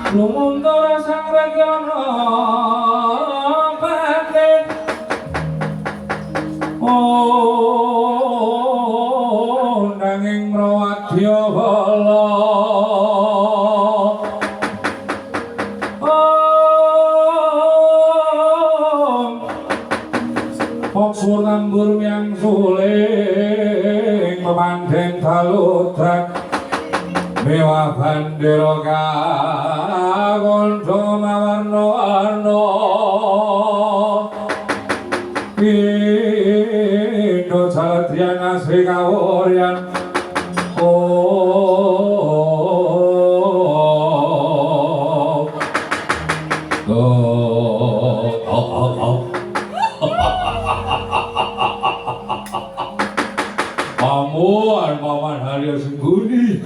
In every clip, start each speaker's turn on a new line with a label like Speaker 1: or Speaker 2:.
Speaker 1: Lumuntara sang rakyana batin nanging mrawadya bala Poksur tambur yang suling pemandeng talutrak mewah bandera kagonco mawarna-warna Indo Jaladrian asri kawuryan Paman Harya Sengguni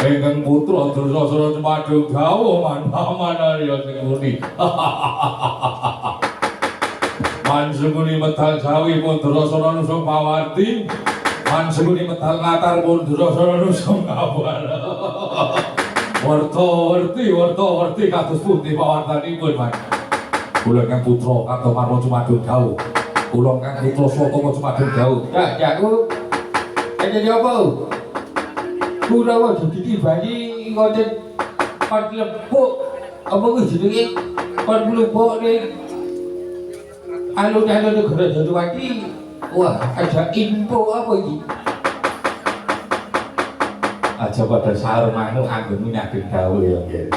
Speaker 1: ingkang putra Dursasana Cemadung Dawa Paman Harya Sengguni Man Sengguni medal Jawi pun Dursasana Nusung Pawarti Man Sengguni medal Ngatar pun Dursasana Nusung Kabar Warta-warti kados pundi pawartanipun Man kula ingkang putra Katomarma Cemadung Dawa kula ingkang putra Swatama Cemadung Dawa jakku jadi apa? Kurawa jadi bagi ngoten kon lepuk apa ku jenenge kon lepuk ning alun-alun negara Jatiwangi. Wah, ada info apa iki? Aja pada sarmanu anggen minageng gawe ya nggih.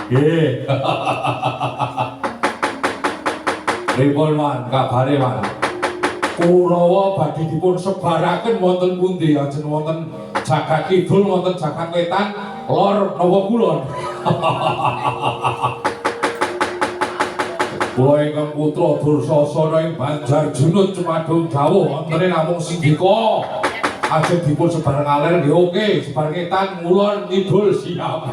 Speaker 1: Pripun man kabare man? Kurawa badhe dipun sebaraken wonten pundi ajeng wonten Jagat Kidul wonten Jagat Wetan lor napa kulon. Kula ingkang putra Dursasana ing Banjar Junut Cemadung Dawa wonten namung Sindika ajeng dipun sebareng aler nggih oke sebareng Wetan ngulon ngidul siap.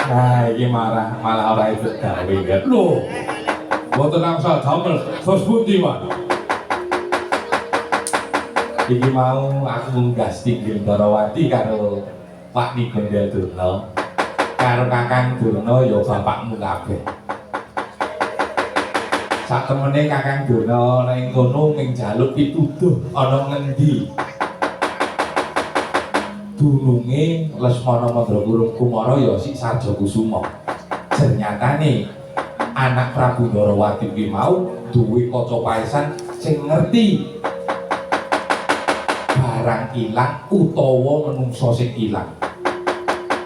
Speaker 1: Nah iki malah ora itu gawe lho. Wonten angsal damel tos pundi Mas? Iki mau aku nggas tinggil Darawati karo Pak Nigondel Durna karo Kakang Durna ya bapakmu kabeh. Sak temene Kakang Durna ning kono ning jaluk pituduh ana ngendi. Dununge Lesmana Mandraguna Kumara ya sik Sarja Kusuma. Ternyatane anak Prabu Darawati kuwi mau duwe kaca paesan sing ngerti barang ilang utawa menungso sing ilang.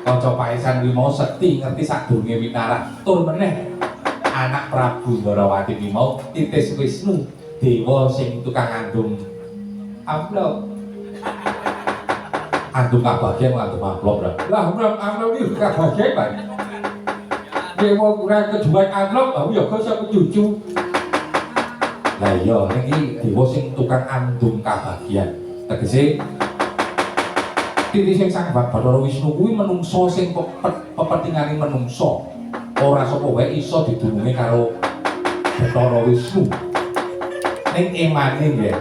Speaker 1: Kaca paesan kuwi mau sekti ngerti sadurunge winarak. Tur meneh anak Prabu Darawati kuwi mau titis Wisnu, dewa sing tukang ngandung amplop. Andung kabagyan ngandung amplop. Lah amplop iki kabagyan, Pak. Dewa kurang kejuan amplop, aku ya gak aku cucu. Lah iya, ini dewa sing tukang andung kabagyan. Tegese titis sing Sang Bathara Wisnu kuwi menungso sing pepentingane menungso. Ora sapa wae iso didunungi karo Bathara Wisnu. Ning emane nggih.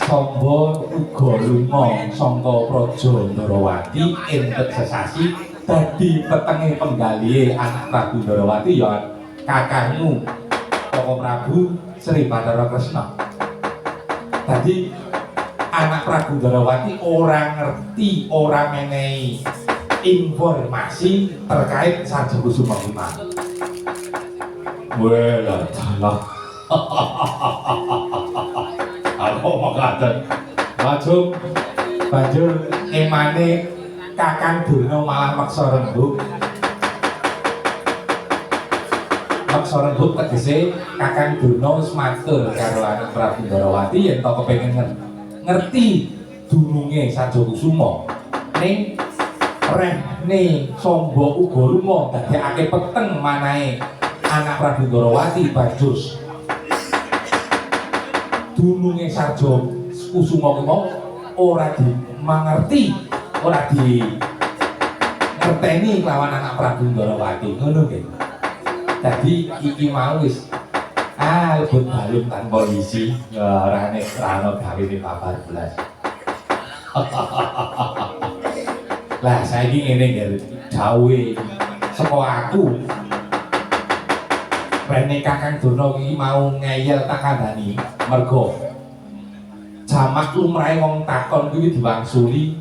Speaker 1: Samba uga lunga sangka Praja Ndarawati entek sesasi dadi petenge penggalihe anak Prabu Ndarawati ya kakangmu Toko Prabu Sri Bathara Kresna. Dadi anak Prabu Ndarawati ora ngerti, ora menehi informasi terkait Sarjakusuma Bima. Wela dalah. Apa makaten? Banjur emane Kakang Durna malah maksa rembug. Maksa rembug tegese Kakang Durna wis matur karo anak Prabu Ndarawati yen to kepengin ngerti dununge Sarjakusuma. Ning rehne Samba uga lunga dadekake peteng manahe anak Prabu Ndarawati bajus dununge Sarjakusuma kuwi ora dimangerti, ora di ngerteni kelawan anak Prabu Ndarawati ngono nggih. Dadi iki mau wis lebet balung tanpa isi ya ora nek rano gawene kabar blas. Lah saiki ngene nggih dawuhe saka aku. Rene Kakang Durna iki mau ngeyel tak kandhani mergo jamak lumrahe wong takon kuwi diwangsuli,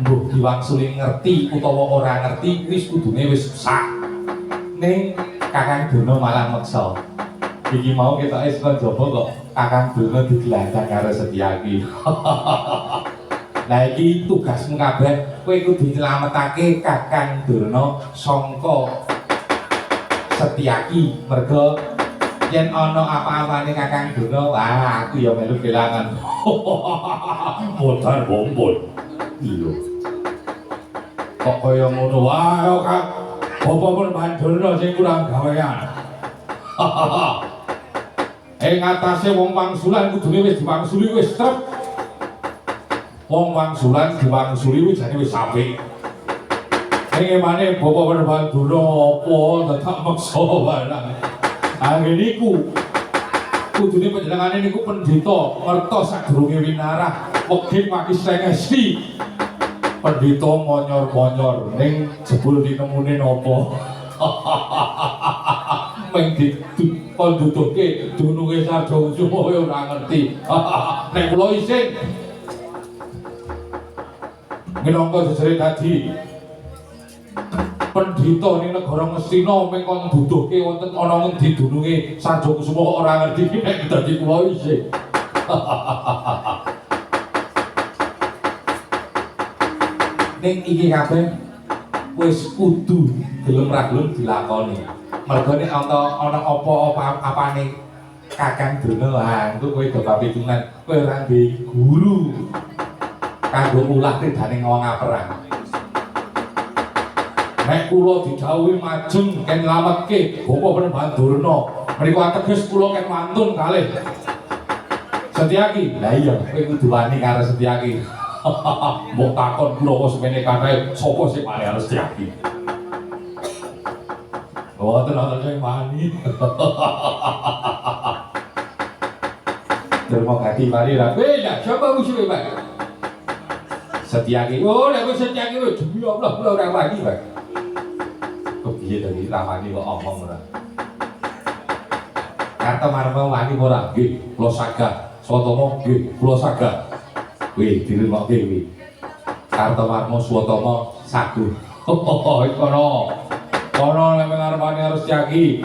Speaker 1: mbuh diwangsuli ngerti utawa ora ngerti wis kudune wis sah. Ning Kakang Durna malah meksa. Iki mau ketoke saka jaba kok Kakang Durna digelandang karo Setyaki. Lah iki tugasmu kabeh, kowe kudu nyelametake Kakang Durna sangka Setyaki mergo yen ana apa-apane Kakang Durna, wah aku ya melu kelangan. Motor bombon. Iya. Kok kaya ngono wae kok. Bapak Pandurna sing kurang gawean. Ngatasé wong wangsulan kudune wis diwangsuli wis trep. Wong wangsulan diwangsuli wis jane wis apik. Emane Bapak Pandurna apa tetep maksa wae. Anggen niku kudune panjenengane niku pendhita ngertos sadurunge winarah wekdin wakistengesti pendhita monyor-monyor ning jebul dinemune napa meng dipunduduke dununge Sarjakusuma ora ngerti. Nek kula isin minangka jejere dadi pendhita ning negara Ngastina mung kon duduhke wonten ana ngendi dununge Sarjakusuma kok ora ngerti nek dadi kula isih. Ning iki kabeh wis kudu gelem ra gelem dilakoni. Mergo nek ana apa-apane Kakang Durna, engko kowe do kapitungan kowe ora duwe guru kanggo ulah tidane wong perang. Nek kula didhawuhi majeng ken nglametke Bapak Pandurna, mriku ateges kula ken wantun kalih Setyaki. Lah iya kowe kudu wani karo Setyaki. Mbok takon Kurawa semene kathah sapa sing wani karo Setyaki. Mboten ana sing wani. Terima kasih mari ra. Weh, coba musuhe, Pak. Setyaki. Oh, nek Setyaki demi Allah kula ora wani, Pak. Kepiye dari ramani kok omong ora. Kartomarma wani ora? Nggih, kula sagah. Swatama nggih, kula sagah. Wih, dirungokke kuwi. Kartomarma Swatama saguh. Oh, kono nek ngarepane harus Setyaki.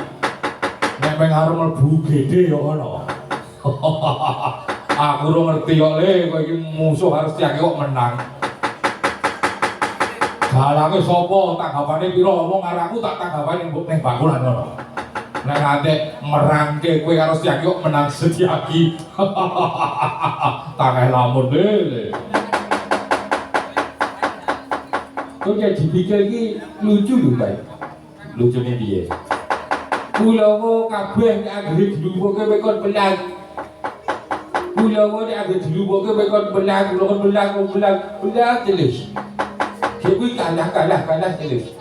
Speaker 1: Nek pengaruh mlebu gede ya kono. Aku ora ngerti kok le kowe iki musuh harus Setyaki kok menang. Dalange sapa tanggapane pira wong karo aku tak tanggapane ning bakulan ngono. Nek ngantek merangke kowe karo Setyaki kok menang Setyaki. Tangeh lamun le. Kok jadi dipikir iki lucu lho, Pak. Lucune piye? Kulawa kabeh nek anggere dilumpuhke kowe kon belang. Kulawa nek anggere dilumpuhke kowe kon belang, belang jelas. Kuwi kalah terus.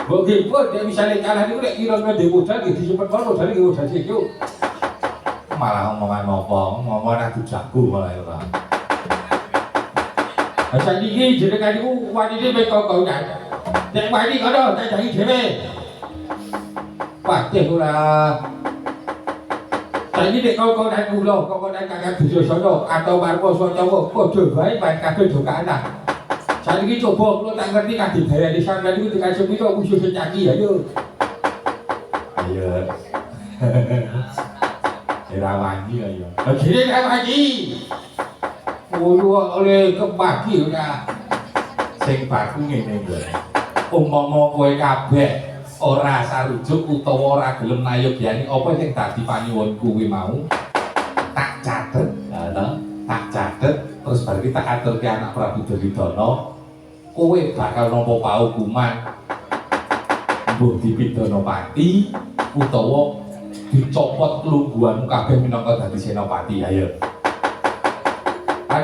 Speaker 1: Bagaimana dia misalnya kalah niku nek kira ngene modal nggih disimpen kono modal nggih modal sik yo. Malah omongan apa? Ngomong aku jago malah ora. Lah saiki iki jenengan niku wanine mek kok Nek wani kono tak jangi dhewe. Patih ora. Saiki nek kok nek kula, kok nek Kakang Duryodana atau Marwaswatawa padha wae pan kabeh do kanak. Saiki coba kula tak ngerti kadidayane sampeyan iku dikasih pira khusus caki ayo. Ayo. Ora wani ayo. Jere ora wani. Oleh kepagi ora. Sing baku ngene lho. Umpama kowe kabeh ora sarujuk utawa ora gelem nayogyani apa sing dadi panyuwun kuwi mau tak catet, tak catet terus bar iki tak aturke anak Prabu Duryodana kowe bakal nampa paukuman mbuh dipidana pati utawa dicopot kelungguhanmu kabeh minangka dadi senopati. Ayo.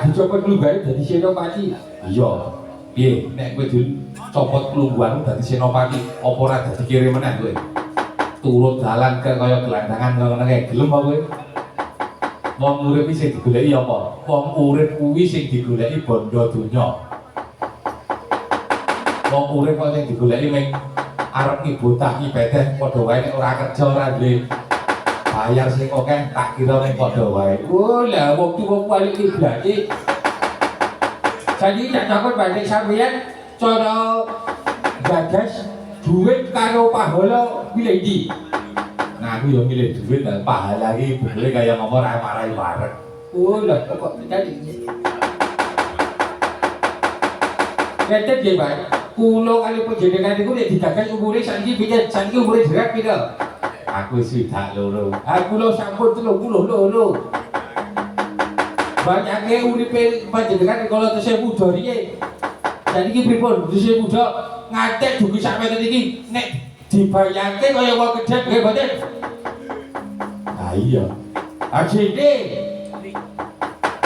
Speaker 1: Dicopot kelungguhane dadi senopati. Iya. Piye nek kowe dicopot kelungguhanmu dadi senopati apa ora dadi kiri meneh kowe? Turut dalan ke kaya gelandangan ngono kae gelem apa kowe? Wong urip iki sing digoleki apa? Wong urip kuwi sing digoleki bondo donya. Wong urip kok sing digoleki mung arep ibadah ibadah padha wae nek ora kerja ora duwe bayar sing akeh tak kira ning padha wae. Oh lah wong tuwa kuwi iblake. Jadi tak takut balik sampeyan cara gagas duit karo pahala milih ndi. Nah aku yo milih duit dan pahala iki boleh kaya ngomong ra marai bareng. Oh lah kok jadi. Ngeten nggih, Pak. Kula kali panjenengan niku nek digagas umure saiki pinten? Saiki umure jerak pira? Aku swidak loro. Aku lho sampun 32. Banyake uripe panjenengan kala tesih muda riye. Dan iki pripun? Tesih muda ngatek dugi sampeyan iki nek dibayangke kaya wong gedhe nggih mboten? Nah iya. Ajine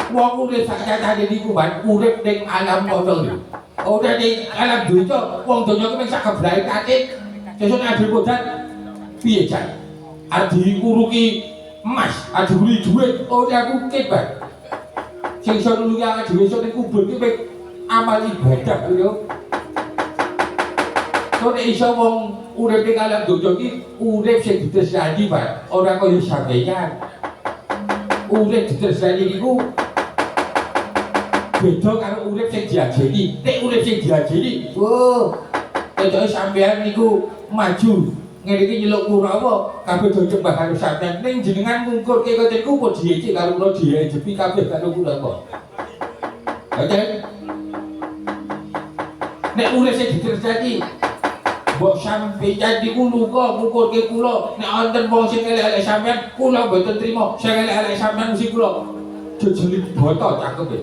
Speaker 1: wong urip sak jatane niku ban urip ning alam kono lho. Ora ning alam donya, wong donya ku mung sak geblahe kate. Sesuk nek adil podan piye jan? Adi nguruki emas, adi beli duit, ora mungkin, Bang. Sing iso nulungi awake dhewe iso ning kubur ki ping amal ibadah lho. Kok nek iso wong urip ning alam donya ki urip sing ditresnani, Pak. Ora kaya sampeyan. Urip ditresnani niku beda karo urip sing diajeni. Nek urip sing diajeni, kecoke sampeyan niku maju. Ngene iki nyeluk Kurawa kabeh do nyembah karo sampeyan ning jenengan ngungkurke koten ku kok diece karo kula diejepi kabeh karo Kurawa. Oke. Nek urip sing diterjadi mbok sampeyan niku luka ngungkurke kula nek wonten wong sing elek-elek sampeyan kula mboten trima sing elek-elek sampeyan mesti kula jejeli boto cakep e.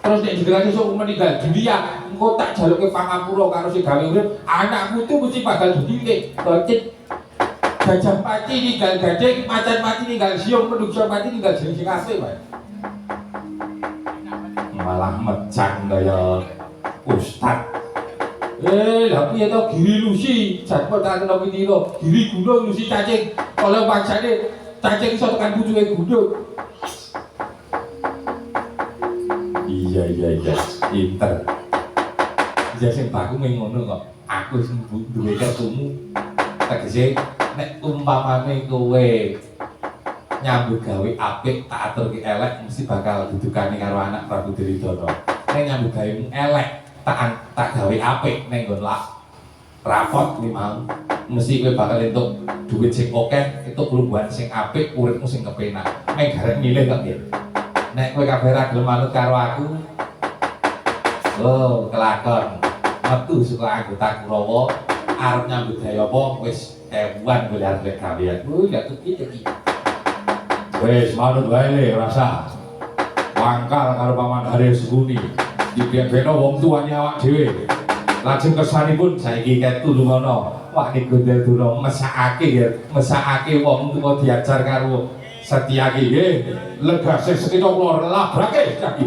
Speaker 1: Terus nek jenengan iso meninggal dunia engko tak jaluke pangapura karo sing gawe urip anak putu mesti bakal dididik. Bocet gajah mati ninggal gading, macan mati ninggal siung, menungso mati ninggal jeneng sing asih wae. Malah mecan kaya ustad. Lha piye to giri lusi jatpo tak kena pitira, giri gunung lusi cacing. Kala paksane cacing iso tekan pucuke gunung. Iya, pinter. Ya sing baku mung ngono kok. Aku sing duwe kertumu. Tegese nek umpamane kowe nyambut gawe apik tak aturke elek mesti bakal didukani karo anak Prabu Duryodana. Nek nyambut gawemu elek tak gawe apik ning nggon rapot kuwi mau mesti kowe bakal entuk duit sing akeh, entuk kelungguhan sing apik, uripmu sing kepenak. Nek garek milih kok nggih. Nek kowe kabeh ra gelem manut karo aku, kelakon metu saka anggota Kurawa arep nyambut gawe apa wis ewan golek gawean. Lha iki. Wis manut wae le rasa. Wangkal karo Paman Hari Sukuni. Dibebeno wong tuane awak dhewe. Lajeng kesanipun saiki ketu lungono. Wak niku Duna mesakake wong tuwa diajar karo Setyaki nggih. Legase sekita kula labrake Setyaki.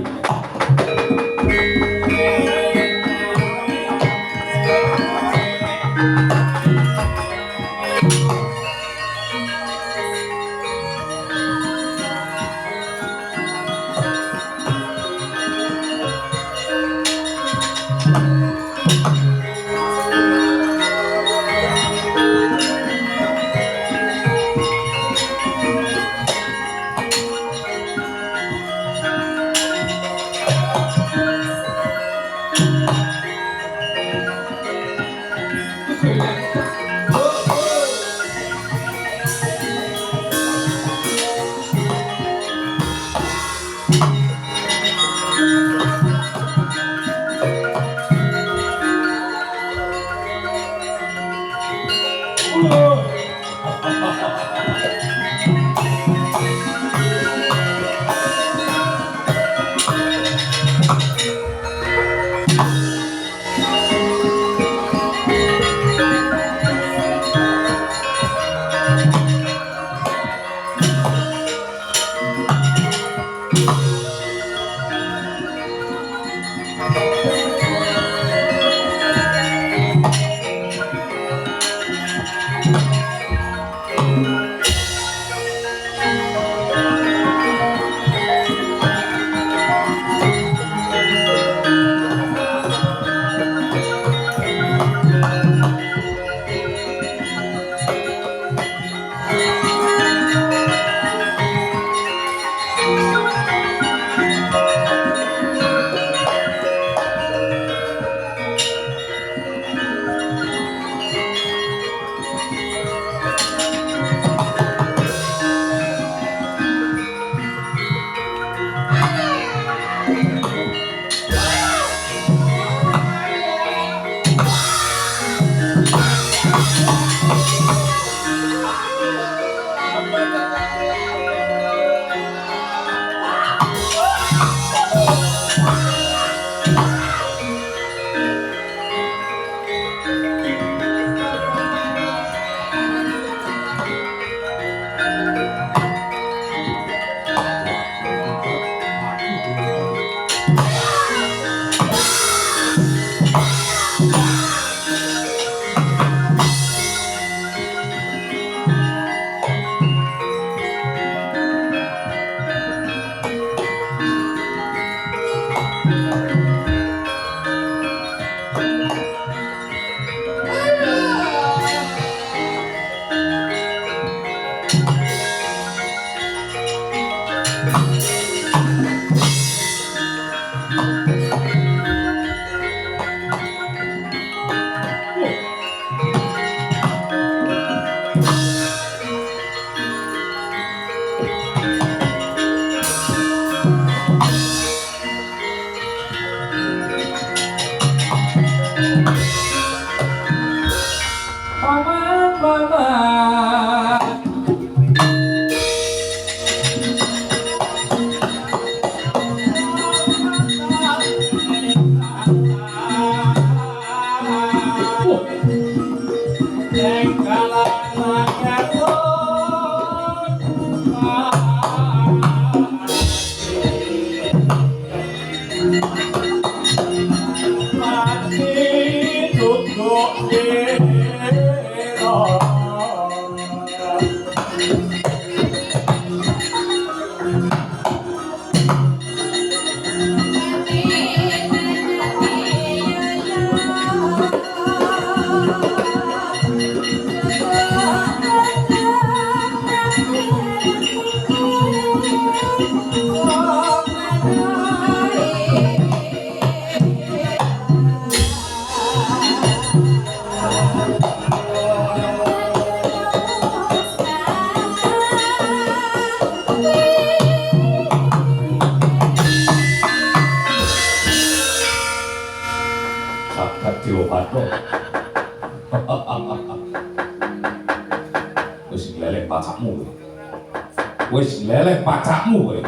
Speaker 1: Wis leleh pacakmu kowe.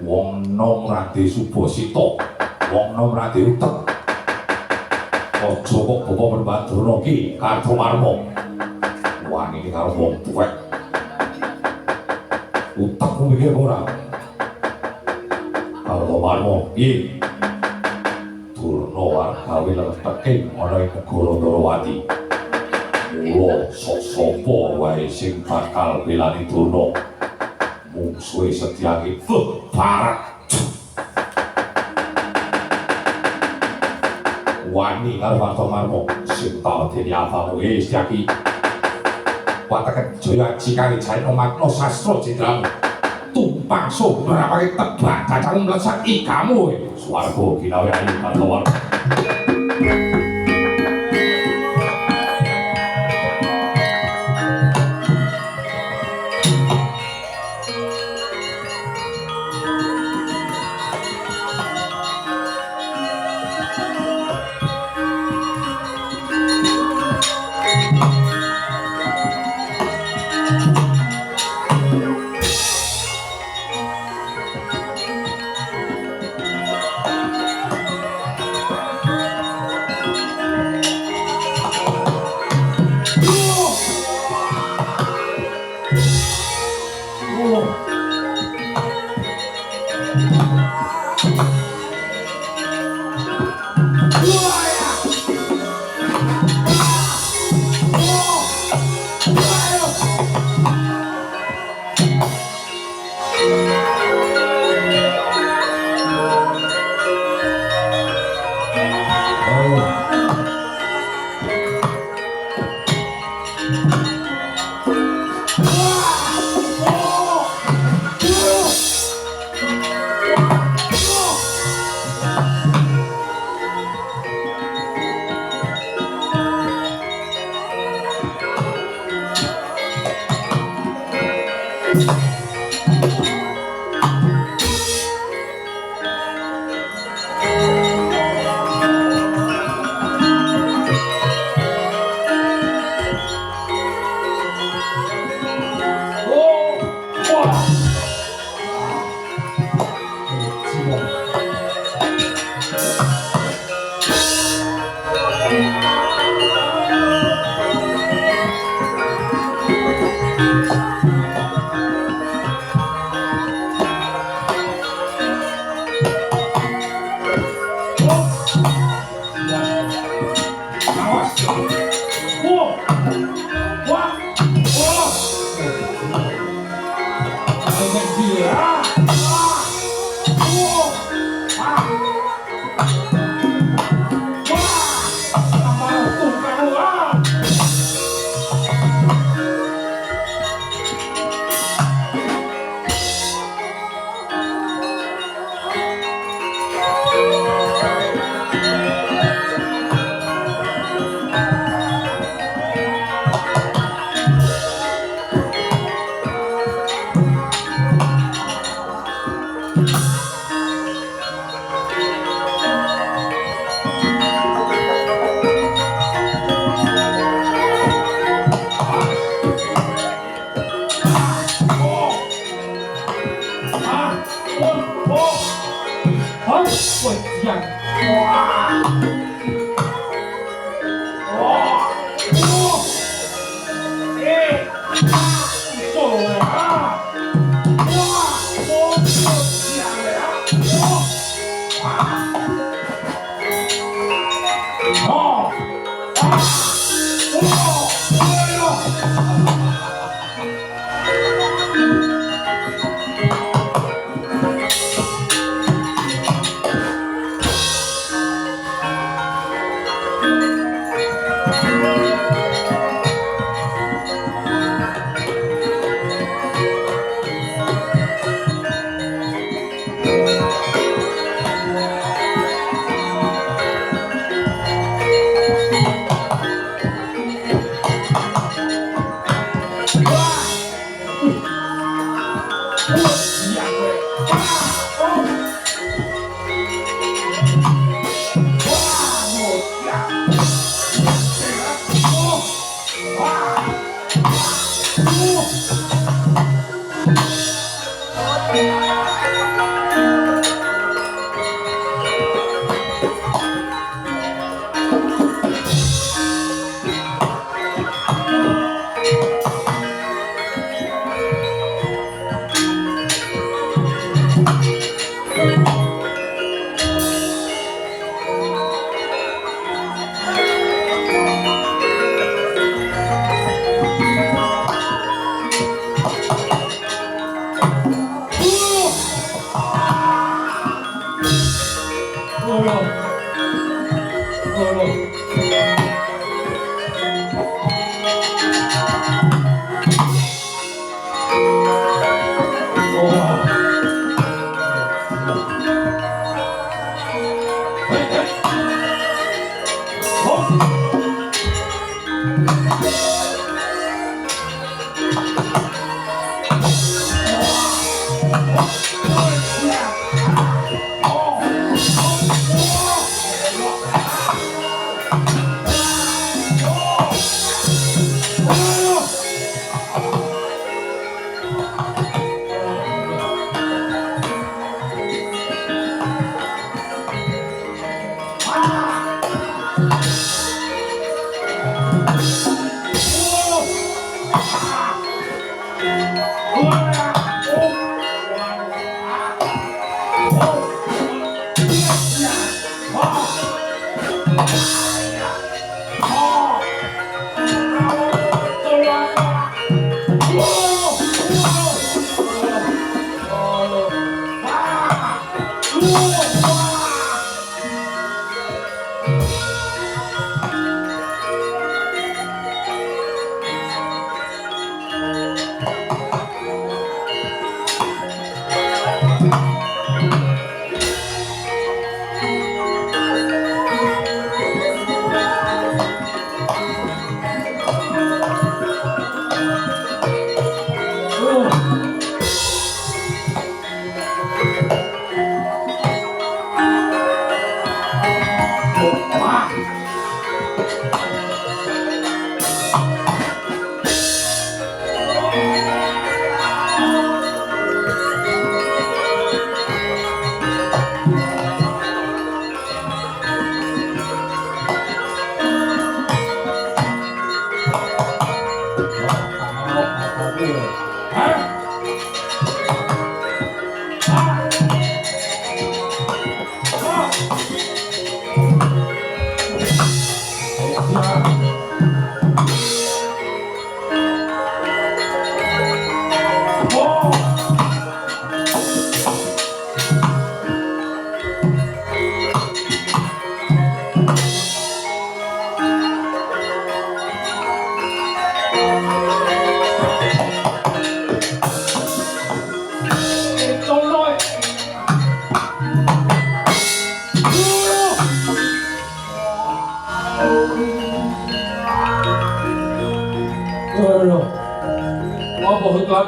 Speaker 1: Wong nom Rade Subasita, wong nom Rade Utek. Aja kok bapa Perbadrana ki karo Marma. Wani karo wong tuwek. Utekmu mikir ora? Karo Marma piye? Durna arep gawe letheke ana ing negara Ndarawati. Mula sapa wae sing bakal belani Durna mungsuhe Setyaki barat. Wani karo Marma sing tak dene apamu Setyaki. Wataken jaya jikane jaino makna sastra jendramu. Tumpang so nerapake tebak cacamu mlesak ikamu. Swarga ginawani katawar.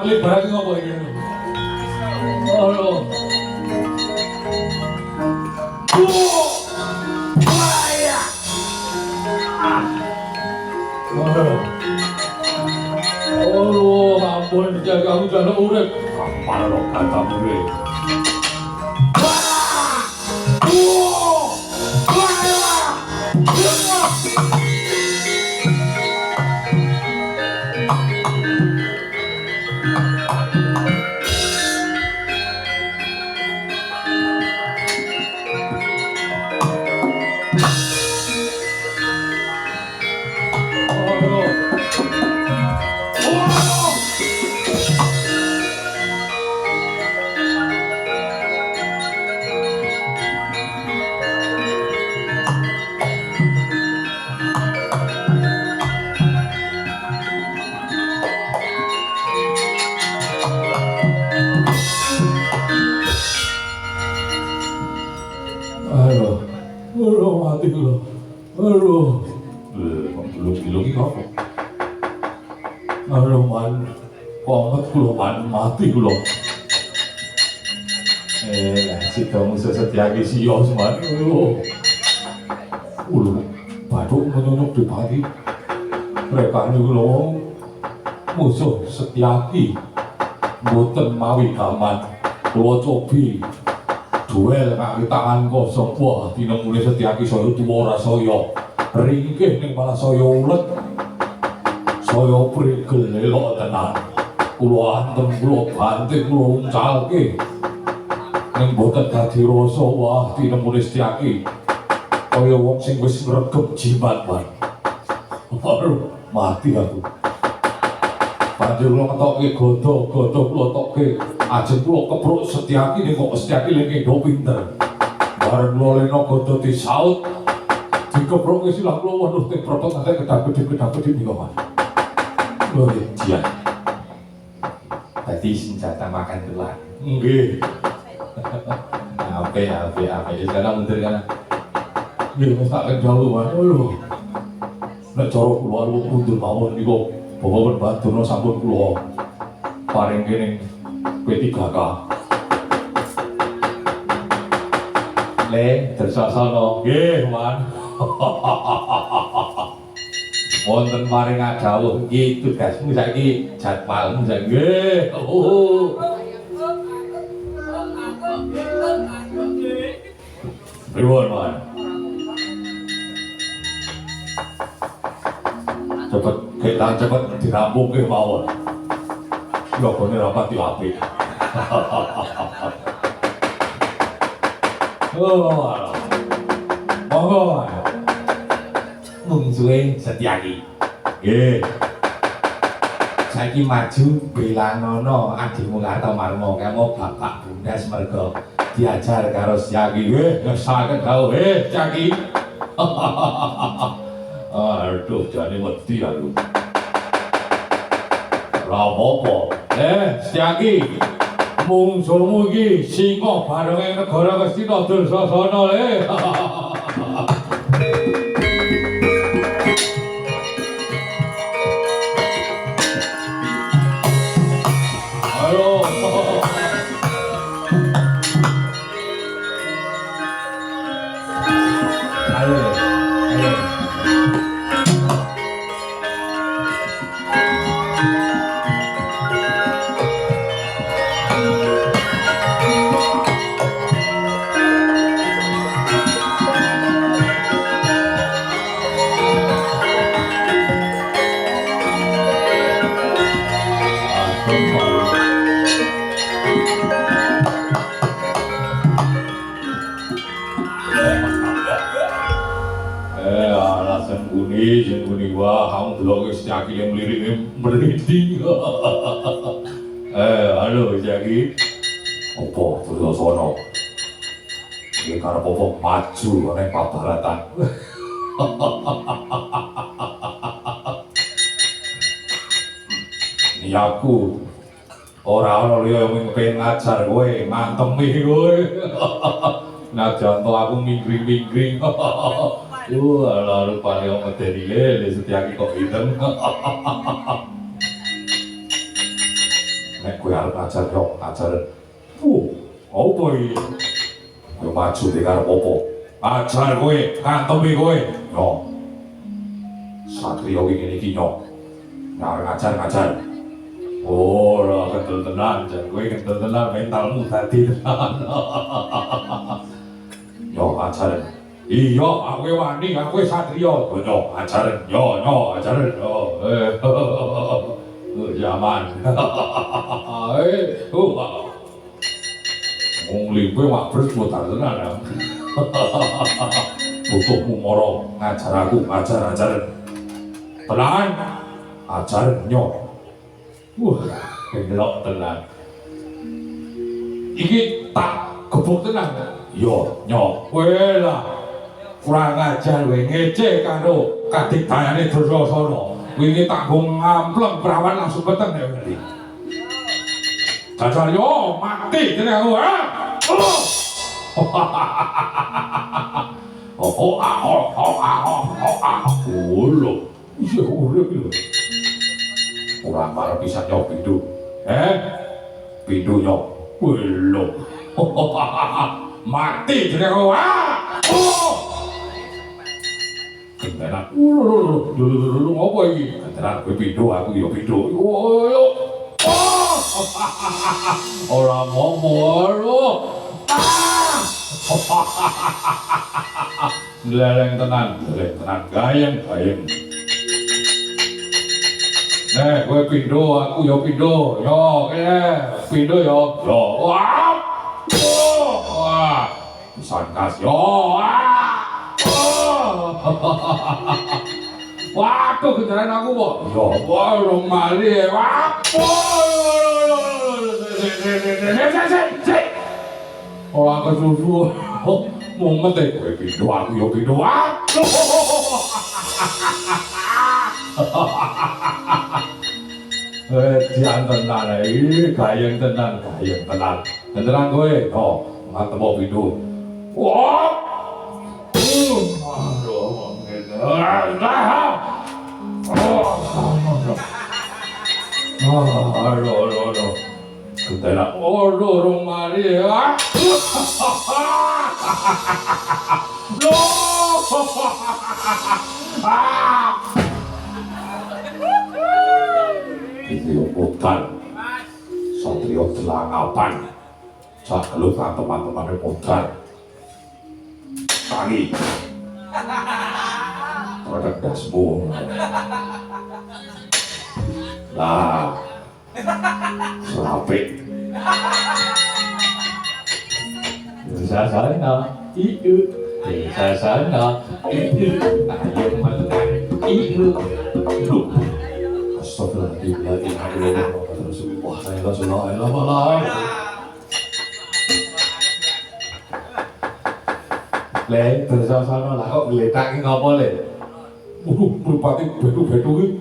Speaker 1: Klik barang ngopo iki? Halo. Waya. Oh, ampun jaga hujan urip. Kampal lo kata urip. Mati lo, aduh, belum apa? Aduh man, banget lo man, mati lo. Si kamu setiagi si Yos man, batuk menyunyuk di pagi. Mereka ini lo musuh setiagi, boten mawi kaman, lo cobi. Duel kaki tangan kosong, wah dina mulai Setyaki saya tuwa ora saya ringkih ning malah saya ulet saya prigel elok tenan kula antem kula banting kula uncalke ning boten dadi rasa wah dina mulai Setyaki kaya wong sing wis ngregep jimat wae mati aku banjur kula ngetokke godo kula tokke ajeng kula kepruk Setyaki ning kok Setyaki lagi do pinter. Bareng kula lena godo disaut. Dikepruk wis ilang kula waduh teng protot nate kedap-kedip niku Mas. Lho jian. Dadi senjata makan tulan. Nggih. Ape sekarang mundur kana. Nggih mestaken dawuh lho. Nek cara kula luwih mundur mawon niku bapak Badono sampun kula paring kene P3K. Le Dersasana. Nggih, Wan. Wonten paring dawuh iki tugasmu saiki jadwalmu saiki. Nggih. Pripun, Wan? Cepet kita cepet dirampungke mawon. Logone rapati apik. Oh. Monggo. Mungsuhe Setyaki. Nggih. Saiki maju belanono adikmu Karta Marmo kamu bapak bundas mergo diajar karo Setyaki. Ngesaken dawuh, Setyaki. Aduh, jane wedi aku. Ora apa-apa. Setyaki. Mungsuhmu iki singa bareng negara Kestina Dursasana le. Halo. Halo. Halo. Jeneng wah, kamu delok Setyaki yang mlirik merinding. Halo Setyaki. Apa Dursasana? Iki karep apa maju ning pabaratan. Ini aku ora ana liya yang pengen ngajar kowe, ngantemi kowe. Najan to aku minggring-minggring. Alah rupane wong medeni le Setyaki kok idem. Nek kowe arep ngajar yo ngajar. Opo iki? Kowe maju di karep opo? Ajar kowe, kantemi kowe. Yo. Satria iki iki yo. Ngajar. Ora kendel tenan, jan kowe kendel tenan mentalmu dadi tenan. Yo ajaran. Iya, aku wani, aku satria. Yo ajaran, yo ajaran. Zaman. Wong limpe wapres mutar tenan. Butuhmu moro ngajar aku, ajaran. Tenan. Ajaran yo. Gelok tenan. Iki tak gebuk tenan. Yo, kowe lah. Kurang ajar kowe ngece karo kadigdayane Dursasana. Wingi tak go ngampleng prawan langsung peteng ya tadi. Jajar yo mati jeneng aku, ha. Lho. Iya urip lho. Kurang marah bisa nyok pindu. Pindu nyok. Lho. Mati jeneng aku, ha. Kentenan. Lho apa iki? Kentenan kowe pindu aku yo pindu. Yo. Ora ngomong. Leleng tenan. Gayeng. Kowe pindho, aku yo pindho. Yo, kene pindho yo. Wah. Pisan kas yo. Waduh, kendaraan aku kok. Yo, orang mali. Wah. Orang kesusu. Mau ngetek kowe pindho, aku yo pindho. Dian tenan iki, gayeng tenan. Tenan kowe. Mantep pindho. Wah. Aduh. Kentena. Dorong mari ya. Ini bukan Satrio Telangapan. Sagelutan teman-teman repotan. Tangi. Produk dasmu. Lah. Serapik. Desa sana itu, desa sana itu, ayo makan itu. Astagfirullahaladzim. Wah, saya Rasulullah. Le, desa sana lah kok geletak ini ngapa le? Berupati bedu-bedu ini.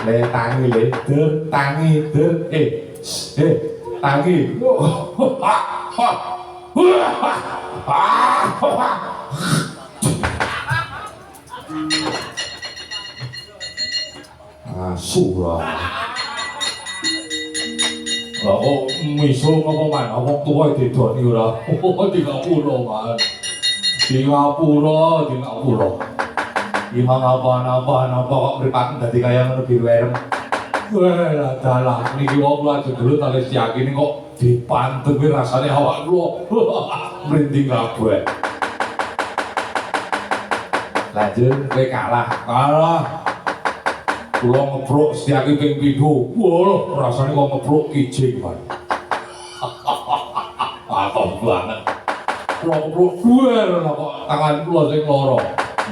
Speaker 1: Le tangi le, tangi tangi. Surah. Kok miso ngapa man? Apa tuwa didoni ora? 30 man. 30. Imam apa kok mripaten dadi kaya ngono biru erem. Wah, dalah niki wong kula jendul tali yakin kok dipanteng kuwi rasane awak kula. Merinding kabeh. Lanjut kowe kalah. Kula ngepruk Setyaki ping 7. Wah, rasane kok ngepruk kijing, Mas. Apa banget. Kula ngepruk duwer kok tangan kula sing lara.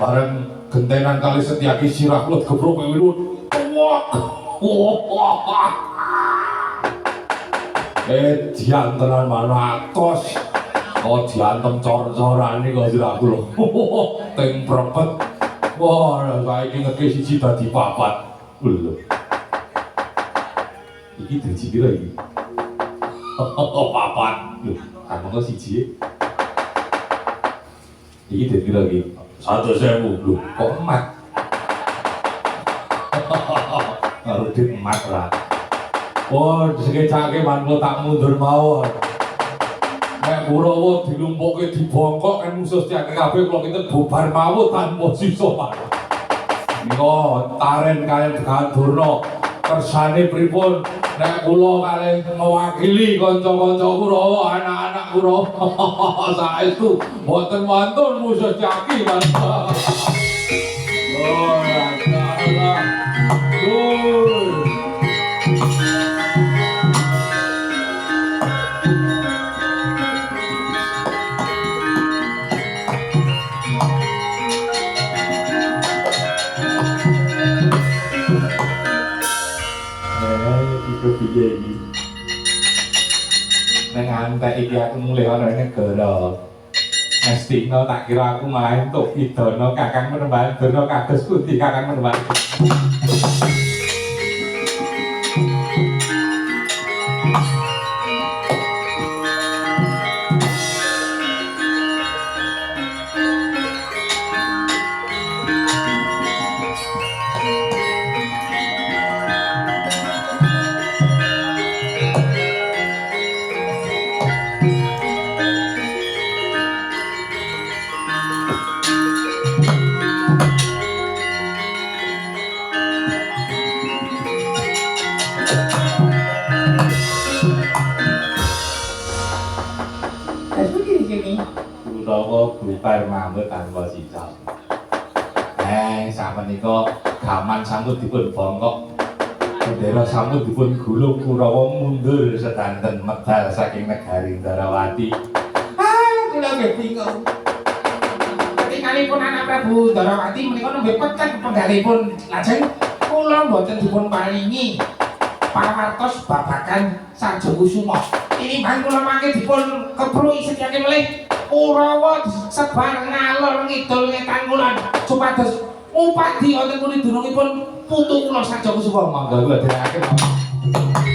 Speaker 1: Bareng gentenan kali Setyaki sirah kula gepruk ping 7. Diantenan mana atos. Oh diantem cor-coran ini kok sirah kula. Ting prepet. Wah, saiki ngeke siji dadi 4. Lho. Iki driji pira iki? 4. Lho, kan kok siji. Iki dadi pira iki? 100.000. Lho, kok emat? Karo dit emat lah. Oh, sekecake manungsa tak mundur mawon. Nek Kurawa dilumpukke dibongkok kan musuh Setyaki kabeh kula kinten bubar mawon tanpa sisa. Nika taren kalian Gandurna kersane pripun nek kula kalih mewakili kanca-kanca Kurawa, anak-anak Kurawa saestu boten wonten musuh Setyaki Mas. Oh, Allah. Piye iki? Nang antek iki aku mulih ana negara. Mestina tak kira aku malah entuk idana Kakang Menemban Durna kados pundi Kakang Menemban. Bubar mambut tanpa sisa. Sapunika gaman sampun dipun bongkok. Bendera sampun dipun gulung Kurawa mundur sedanten medal saking negari Ndarawati. Kula nggih bingung. Ketingalipun anak Prabu Ndarawati menika nembe pecah penggalipun lajeng kula mboten dipun paringi pawartos babagan Sanjaya Kusuma. Tinimbang kula mangke dipun kepruki Setyaki melih Kurawa sebar ngalor ngidul ngetan kulon supados upadi wonten pundi dunungipun putu kula Sanjaya Kusuma. Mangga kula dherekaken.